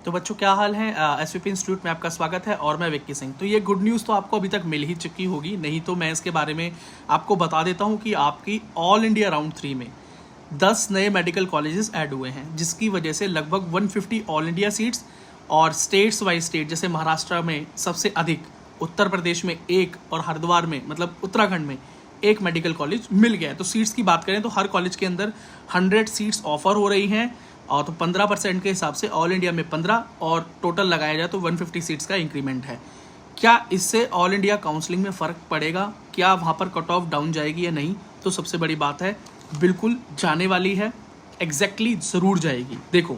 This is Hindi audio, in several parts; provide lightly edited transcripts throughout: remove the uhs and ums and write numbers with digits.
तो बच्चों क्या हाल है। एसवीपी इंस्टीट्यूट में आपका स्वागत है और मैं विक्की सिंह। तो ये गुड न्यूज़ तो आपको अभी तक मिल ही चुकी होगी, नहीं तो मैं इसके बारे में आपको बता देता हूँ कि आपकी ऑल इंडिया राउंड 3 में 10 नए मेडिकल कॉलेजेस ऐड हुए हैं, जिसकी वजह से लगभग 150 ऑल इंडिया सीट्स और स्टेट्स वाइज स्टेट, जैसे महाराष्ट्र में सबसे अधिक, उत्तर प्रदेश में एक और हरिद्वार में मतलब उत्तराखंड में एक मेडिकल कॉलेज मिल गया है। तो सीट्स की बात करें तो हर कॉलेज के अंदर 100 सीट्स ऑफर हो रही हैं, और तो 15% के हिसाब से ऑल इंडिया में 15 और टोटल लगाया जाए तो 150 सीट्स का इंक्रीमेंट है। क्या इससे ऑल इंडिया काउंसलिंग में फ़र्क पड़ेगा? क्या वहाँ पर कट ऑफ डाउन जाएगी या नहीं? तो सबसे बड़ी बात है, बिल्कुल जाने वाली है, एग्जैक्टली ज़रूर जाएगी। देखो,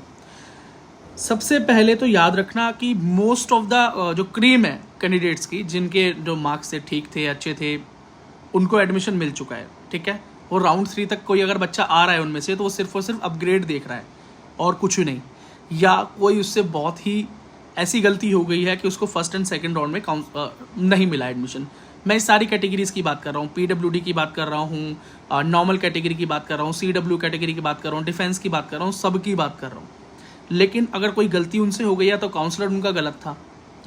सबसे पहले तो याद रखना कि मोस्ट ऑफ द जो क्रीम है कैंडिडेट्स की, जिनके जो मार्क्स थे ठीक थे, अच्छे थे, उनको एडमिशन मिल चुका है। ठीक है, वो राउंड 3 तक कोई अगर बच्चा आ रहा है उनमें से, तो वो सिर्फ और सिर्फ अपग्रेड देख रहा है और कुछ नहीं, या कोई उससे बहुत ही ऐसी गलती हो गई है कि उसको फर्स्ट एंड सेकंड राउंड में नहीं मिला एडमिशन। मैं इस सारी कैटेगरीज की बात कर रहा हूँ, पीडब्ल्यूडी की बात कर रहा हूँ, नॉर्मल कैटेगरी की बात कर रहा हूँ, सीडब्ल्यू कैटेगरी की बात कर रहा हूँ, डिफेंस की बात कर रहा हूँ, सब की बात कर रहा हूँ। लेकिन अगर कोई गलती उनसे हो गई, या तो काउंसलर उनका गलत था,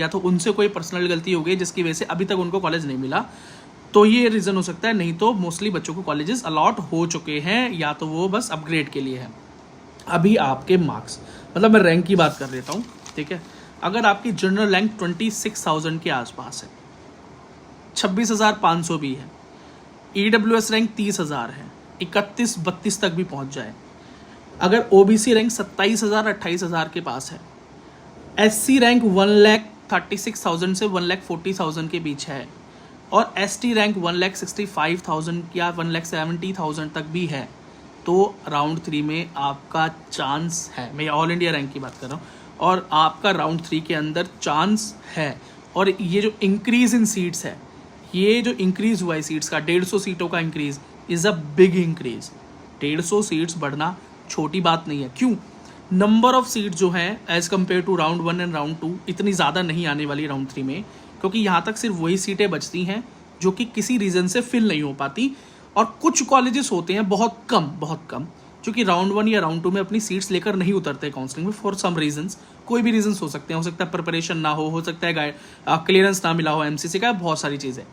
या तो उनसे कोई पर्सनल गलती हो गई जिसकी वजह से अभी तक उनको कॉलेज नहीं मिला, तो ये रीज़न हो सकता है। नहीं तो मोस्टली बच्चों को कॉलेजेस अलॉट हो चुके हैं, या तो वो बस अपग्रेड के लिए है। अभी आपके मार्क्स, मतलब मैं रैंक की बात कर लेता हूँ। ठीक है, अगर आपकी जनरल रैंक 26,000 के आसपास है, 26,500 भी है, ईडब्ल्यूएस रैंक 30,000 है, 31-32 तक भी पहुँच जाए, अगर ओबीसी रैंक 27,000-28,000 के पास है, एससी रैंक 1,36,000 से 1,40,000 के बीच है, और एसटी रैंक 1,65,000 या 1,70,000 तक भी है, तो राउंड 3 में आपका चांस है। मैं ऑल इंडिया रैंक की बात कर रहा हूँ, और आपका राउंड 3 के अंदर चांस है। और ये जो इंक्रीज़ इन सीट्स है, ये जो इंक्रीज़ हुआ है सीट्स का, 150 सीटों का increase is a big increase. 150 seats बढ़ना छोटी बात नहीं है। क्यों? नंबर ऑफ सीट जो है as compare to round 1 and round 2 इतनी ज़्यादा नहीं आने वाली राउंड 3 में, क्योंकि यहाँ तक सिर्फ वही सीटें बचती हैं जो कि किसी रीज़न से फिल नहीं हो पाती। और कुछ कॉलेजेस होते हैं बहुत कम जो कि राउंड 1 या राउंड 2 में अपनी सीट्स लेकर नहीं उतरते काउंसलिंग में, फॉर सम रीजंस। कोई भी रीजंस हो सकते हैं, हो सकता है प्रिपरेशन ना हो सकता है क्लियरेंस ना मिला हो एमसीसी का, बहुत सारी चीज़ें,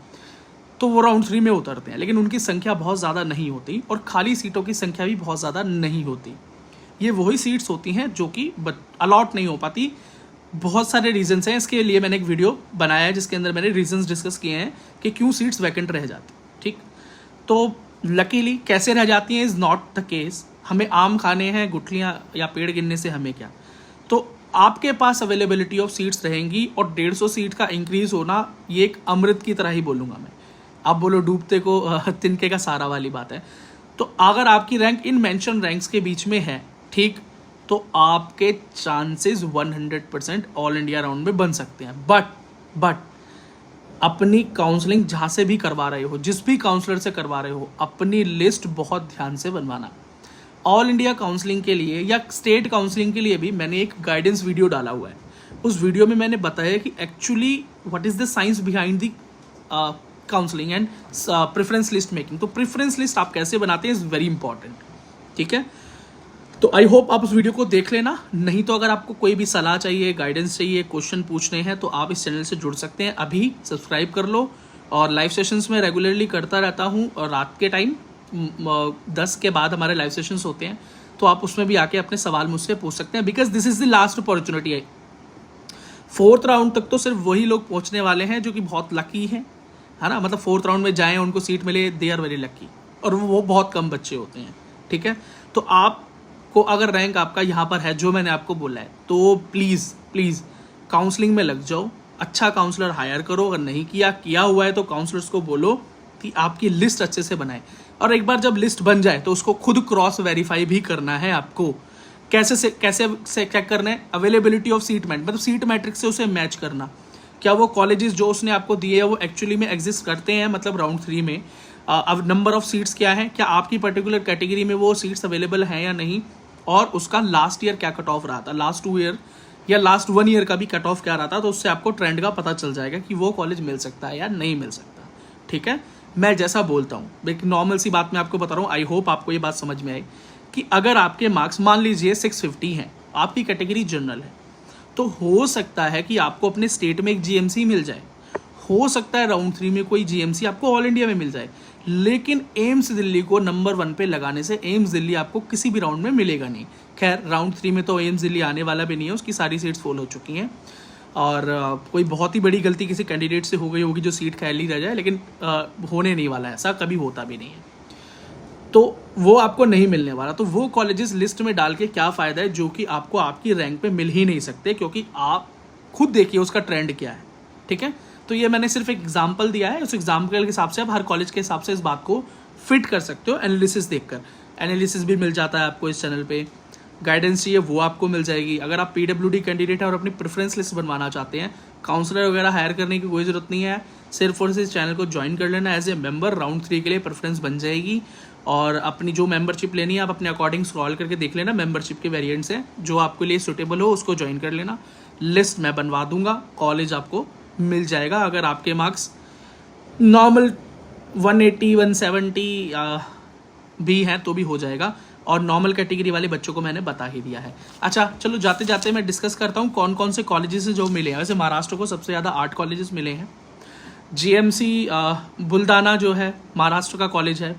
तो वो राउंड 3 में उतरते हैं। लेकिन उनकी संख्या बहुत ज़्यादा नहीं होती, और खाली सीटों की संख्या भी बहुत ज़्यादा नहीं होती। ये वही सीट्स होती हैं जो कि अलॉट नहीं हो पाती। बहुत सारे रीजंस हैं, इसके लिए मैंने एक वीडियो बनाया है जिसके अंदर मैंने रीजंस डिस्कस किए हैं कि क्यों सीट्स वैकेंट रह जाती। ठीक, तो लकीली कैसे रह जाती हैं इज़ नॉट द केस। हमें आम खाने हैं, गुठलियाँ या पेड़ गिनने से हमें क्या। तो आपके पास अवेलेबिलिटी ऑफ सीट्स रहेंगी, और 150 सीट का इंक्रीज़ होना ये एक अमृत की तरह ही बोलूँगा मैं। आप बोलो डूबते को तिनके का सारा वाली बात है। तो अगर आपकी रैंक इन मेंशन रैंक्स के बीच में है, ठीक, तो आपके चांसेस 100% ऑल इंडिया राउंड में बन सकते हैं। बट अपनी काउंसलिंग जहाँ से भी करवा रहे हो, जिस भी काउंसलर से करवा रहे हो, अपनी लिस्ट बहुत ध्यान से बनवाना। ऑल इंडिया काउंसलिंग के लिए या स्टेट काउंसलिंग के लिए भी मैंने एक गाइडेंस वीडियो डाला हुआ है। उस वीडियो में मैंने बताया कि actually what is the science behind the counselling and preference list making. तो प्रेफरेंस लिस्ट आप कैसे बनाते हैं इज़ वेरी इंपॉर्टेंट। ठीक है, तो आई होप आप उस वीडियो को देख लेना। नहीं तो अगर आपको कोई भी सलाह चाहिए, गाइडेंस चाहिए, क्वेश्चन पूछने हैं, तो आप इस चैनल से जुड़ सकते हैं। अभी सब्सक्राइब कर लो। और लाइव सेशंस में रेगुलरली करता रहता हूँ, और रात के टाइम 10 के बाद हमारे लाइव सेशंस होते हैं, तो आप उसमें भी आके अपने सवाल मुझसे पूछ सकते हैं, because this is the last opportunity. 4th round तक तो सिर्फ वही लोग पहुँचने वाले हैं जो कि बहुत लकी हैं, है ना। मतलब 4th राउंड में जाएँ, उनको सीट मिले, दे आर वेरी लकी, और वो बहुत कम बच्चे होते हैं। ठीक है, तो आप को अगर रैंक आपका यहाँ पर है जो मैंने आपको बोला है, तो प्लीज़ काउंसलिंग में लग जाओ। अच्छा काउंसलर हायर करो। अगर नहीं किया हुआ है तो काउंसलर्स को बोलो कि आपकी लिस्ट अच्छे से बनाए, और एक बार जब लिस्ट बन जाए तो उसको खुद क्रॉस वेरीफाई भी करना है आपको। कैसे चेक करना है? अवेलेबिलिटी ऑफ सीट मतलब सीट मैट्रिक्स से उसे मैच करना। क्या वो कॉलेजेस जो उसने आपको दिए है वो एक्चुअली में एग्जिस्ट करते हैं, मतलब राउंड 3 में अब नंबर ऑफ सीट्स क्या है, क्या आपकी पर्टिकुलर कैटेगरी में वो सीट्स अवेलेबल हैं या नहीं, और उसका लास्ट ईयर क्या कट ऑफ रहा था, लास्ट 2 ईयर या लास्ट 1 ईयर का भी कट ऑफ क्या रहा था। तो उससे आपको ट्रेंड का पता चल जाएगा कि वो कॉलेज मिल सकता है या नहीं मिल सकता। ठीक है, मैं जैसा बोलता हूँ, एक नॉर्मल सी बात मैं आपको बता रहा हूँ। आई होप आपको ये बात समझ में आई कि अगर आपके मार्क्स मान लीजिए 650 हैं, आपकी कैटेगरी जनरल है, तो हो सकता है कि आपको अपने स्टेट में एक जीएमसी मिल जाए, हो सकता है राउंड 3 में कोई जीएमसी आपको ऑल इंडिया में मिल जाए, लेकिन एम्स दिल्ली को नंबर 1 पे लगाने से एम्स दिल्ली आपको किसी भी राउंड में मिलेगा नहीं। खैर राउंड 3 में तो एम्स दिल्ली आने वाला भी नहीं है, उसकी सारी सीट्स फुल हो चुकी हैं और कोई बहुत ही बड़ी गलती किसी कैंडिडेट से हो गई होगी जो सीट खाली रह जाए, लेकिन होने नहीं वाला है, ऐसा कभी होता भी नहीं है, तो वो आपको नहीं मिलने वाला। तो वो कॉलेजेस लिस्ट में डाल के क्या फ़ायदा है जो कि आपको आपकी रैंक पे मिल ही नहीं सकते, क्योंकि आप खुद देखिए उसका ट्रेंड क्या है। ठीक है, तो ये मैंने सिर्फ एक एग्जाम्पल दिया है, उस एग्जाम्पल के हिसाब से आप हर कॉलेज के हिसाब से इस बात को फिट कर सकते हो। एनालिसिस देखकर, एनालिसिस भी मिल जाता है आपको इस चैनल पे, गाइडेंस चाहिए वो आपको मिल जाएगी। अगर आप पीडब्ल्यूडी कैंडिडेट हैं और अपनी प्रेफरेंस लिस्ट बनवाना चाहते हैं, काउंसलर वगैरह हायर करने की कोई ज़रूरत नहीं है, सिर्फ और सिर्फ इस चैनल को ज्वाइन कर लेना एज ए मेंबर। राउंड 3 के लिए प्रेफरेंस बन जाएगी और अपनी जो मेंबरशिप लेनी है आप अपने अकॉर्डिंग स्क्रॉल करके देख लेना, मेंबरशिप के वेरिएंट्स हैं, जो आपके लिए सूटेबल हो उसको ज्वाइन कर लेना। लिस्ट मैं बनवा दूंगा, कॉलेज आपको मिल जाएगा। अगर आपके मार्क्स नॉर्मल 180 170 भी हैं तो भी हो जाएगा, और नॉर्मल कैटेगरी वाले बच्चों को मैंने बता ही दिया है। अच्छा चलो जाते जाते मैं डिस्कस करता हूँ कौन कौन से कॉलेजेस जो मिले हैं। वैसे महाराष्ट्र को सबसे ज़्यादा 8 कॉलेजेस मिले हैं। जीएमसी बुल्डाना जो है महाराष्ट्र का कॉलेज है,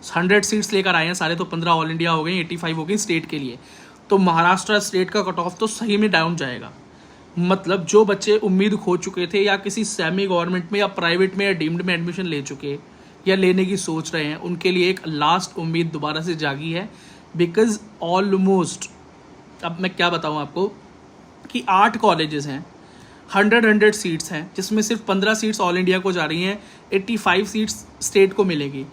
100 सीट्स लेकर आए हैं सारे, तो 15 ऑल इंडिया हो गई, 85 हो गई स्टेट के लिए। तो महाराष्ट्र स्टेट का कट ऑफ तो सही में डाउन जाएगा। मतलब जो बच्चे उम्मीद खो चुके थे या किसी सेमी गवर्नमेंट में या प्राइवेट में या डीम्ड में एडमिशन ले चुके या लेने की सोच रहे हैं, उनके लिए एक लास्ट उम्मीद दोबारा से जागी है। बिकॉज ऑलमोस्ट, अब मैं क्या बताऊं आपको कि 8 कॉलेजेस हैं, 100 सीट्स हैं, जिसमें सिर्फ 15 सीट्स ऑल इंडिया को जा रही हैं, 85 सीट्स स्टेट को मिलेगी।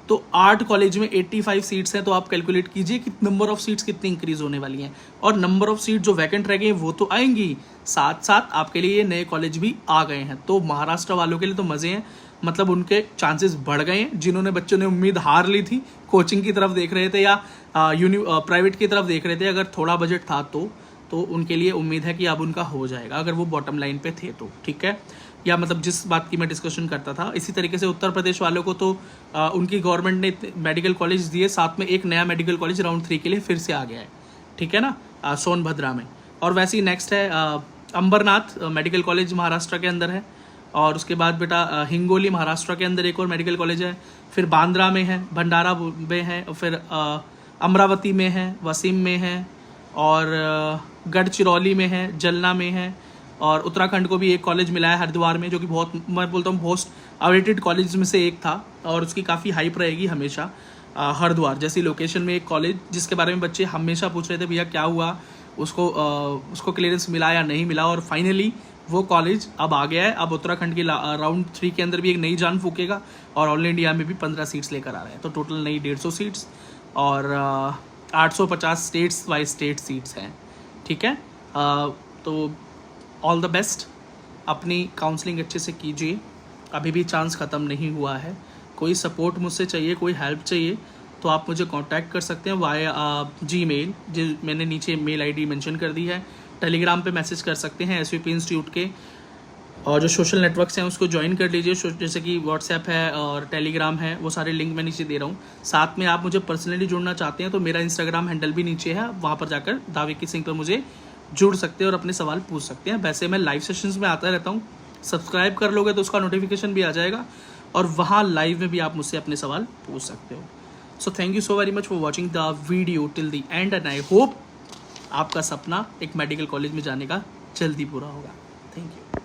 तो 8 कॉलेज में 85 सीट्स हैं, तो आप कैलकुलेट कीजिए कि नंबर ऑफ सीट्स कितनी इंक्रीज होने वाली हैं, और नंबर ऑफ सीट जो वैकेंट रह गई हैं वो तो आएंगी, साथ साथ आपके लिए ये नए कॉलेज भी आ गए हैं। तो महाराष्ट्र वालों के लिए तो मज़े हैं, मतलब उनके चांसेस बढ़ गए हैं। जिन्होंने बच्चों ने उम्मीद हार ली थी, कोचिंग की तरफ देख रहे थे या प्राइवेट की तरफ देख रहे थे, अगर थोड़ा बजट था तो उनके लिए उम्मीद है कि अब उनका हो जाएगा, अगर वो बॉटम लाइन पे थे तो। ठीक है, या मतलब जिस बात की मैं डिस्कशन करता था। इसी तरीके से उत्तर प्रदेश वालों को तो उनकी गवर्नमेंट ने मेडिकल कॉलेज दिए, साथ में एक नया मेडिकल कॉलेज राउंड 3 के लिए फिर से आ गया है। ठीक है ना, सोनभद्रा में। और वैसे ही नेक्स्ट है अंबरनाथ मेडिकल कॉलेज महाराष्ट्र के अंदर है, और उसके बाद बेटा हिंगोली महाराष्ट्र के अंदर एक और मेडिकल कॉलेज है, फिर बांद्रा में है, भंडारा में है, और फिर अमरावती में है, वसीम में है, और गढ़चिरौली में है, जलना में है, और उत्तराखंड को भी एक कॉलेज मिला है हरिद्वार में, जो कि बहुत, मैं बोलता हूँ मोस्ट अवेटेड कॉलेज में से एक था, और उसकी काफ़ी हाइप रहेगी हमेशा। हरिद्वार जैसी लोकेशन में एक कॉलेज जिसके बारे में बच्चे हमेशा पूछ रहे थे भैया क्या हुआ, उसको क्लियरेंस मिला या नहीं मिला, और फाइनली वो कॉलेज अब आ गया है। अब उत्तराखंड की राउंड 3 के अंदर भी एक नई जान फूकेगा, और ऑल इंडिया में भी 15 सीट्स लेकर आ रहे हैं। तो टोटल नई 150 सीट्स और 850 स्टेट्स वाइज स्टेट सीट्स हैं। ठीक है, तो ऑल द बेस्ट, अपनी काउंसलिंग अच्छे से कीजिए, अभी भी चांस ख़त्म नहीं हुआ है। कोई सपोर्ट मुझसे चाहिए, कोई हेल्प चाहिए, तो आप मुझे कांटेक्ट कर सकते हैं वाया जीमेल, जो मैंने नीचे मेल आईडी मेंशन कर दी है। टेलीग्राम पे मैसेज कर सकते हैं SVP इंस्टीट्यूट के, और जो सोशल नेटवर्क्स हैं उसको ज्वाइन कर लीजिए, जैसे कि व्हाट्सएप है और टेलीग्राम है, वो सारे लिंक मैं नीचे दे रहा हूँ। साथ में आप मुझे पर्सनली जुड़ना चाहते हैं तो मेरा इंस्टाग्राम हैंडल भी नीचे है, वहाँ पर जाकर दाविकी सिंह पर मुझे जुड़ सकते हैं और अपने सवाल पूछ सकते हैं। वैसे मैं लाइव सेशंस में आता रहता हूँ, सब्सक्राइब कर लोगे तो उसका नोटिफिकेशन भी आ जाएगा, और वहाँ लाइव में भी आप मुझसे अपने सवाल पूछ सकते हो। So thank you so very much for watching the video till the end, and I hope आपका सपना एक मेडिकल कॉलेज में जाने का जल्दी पूरा होगा। Thank you.